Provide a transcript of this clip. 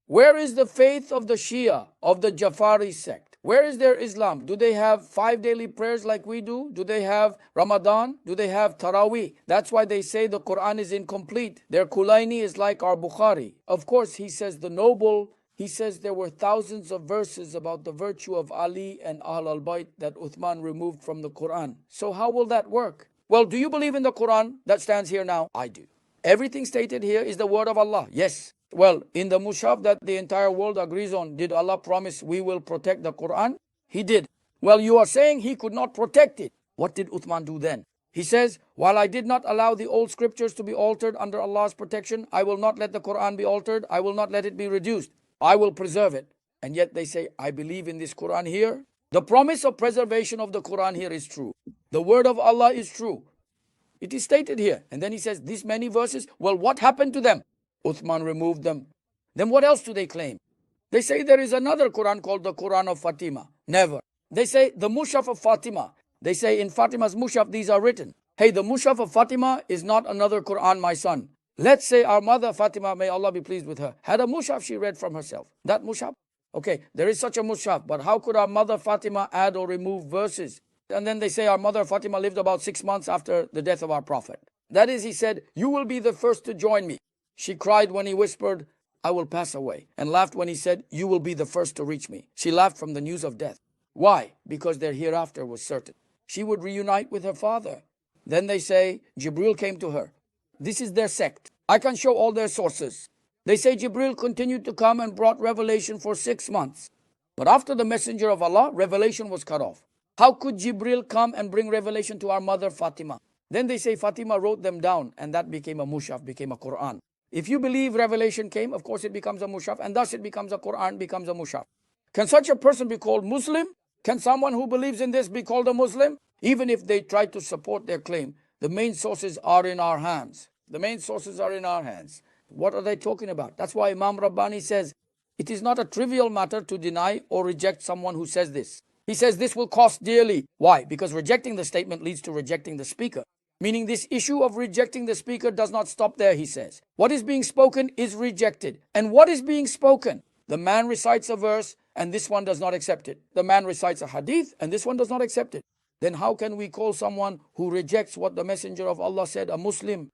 Where is the faith of the Shia, of the Jafari sect? Where is their Islam? Do they have 5 daily prayers like we do? Do they have Ramadan? Do they have Taraweeh? That's why they say the Qur'an is incomplete. Their Kulaini is like our Bukhari. Of course, he says the noble, he says there were thousands of verses about the virtue of Ali and Ahl al-Bayt that Uthman removed from the Qur'an. So how will that work? Well, do you believe in the Qur'an that stands here now? I do. Everything stated here is the word of Allah. Yes. Well, in the Mushaf that the entire world agrees on, did Allah promise we will protect the Qur'an? He did. Well, you are saying he could not protect it. What did Uthman do then? He says, while I did not allow the old scriptures to be altered under Allah's protection, I will not let the Qur'an be altered. I will not let it be reduced. I will preserve it. And yet they say, I believe in this Qur'an here. The promise of preservation of the Qur'an here is true. The word of Allah is true. It is stated here. And then he says, these many verses, well, what happened to them? Uthman removed them. Then what else do they claim? They say there is another Quran called the Quran of Fatima. Never. They say the Mushaf of Fatima. They say in Fatima's Mushaf these are written. Hey, the Mushaf of Fatima is not another Quran, my son. Let's say our mother Fatima, may Allah be pleased with her, had a Mushaf she read from herself. That Mushaf? Okay, there is such a Mushaf, but how could our mother Fatima add or remove verses? And then they say our mother Fatima lived about 6 months after the death of our Prophet. That is, he said, you will be the first to join me. She cried when he whispered, I will pass away, and laughed when he said, you will be the first to reach me. She laughed from the news of death. Why? Because their hereafter was certain. She would reunite with her father. Then they say, Jibril came to her. This is their sect. I can show all their sources. They say Jibril continued to come and brought revelation for 6 months. But after the messenger of Allah, revelation was cut off. How could Jibril come and bring revelation to our mother Fatima? Then they say Fatima wrote them down, and that became a Mushaf, became a Quran. If you believe revelation came, of course it becomes a Mushaf, and thus it becomes a Quran, becomes a Mushaf. Can such a person be called Muslim? Can someone who believes in this be called a Muslim? Even if they try to support their claim, the main sources are in our hands. The main sources are in our hands. What are they talking about? That's why Imam Rabbani says, it is not a trivial matter to deny or reject someone who says this. He says this will cost dearly. Why? Because rejecting the statement leads to rejecting the speaker. Meaning this issue of rejecting the speaker does not stop there, he says. What is being spoken is rejected. And what is being spoken? The man recites a verse and this one does not accept it. The man recites a hadith and this one does not accept it. Then how can we call someone who rejects what the Messenger of Allah said a Muslim?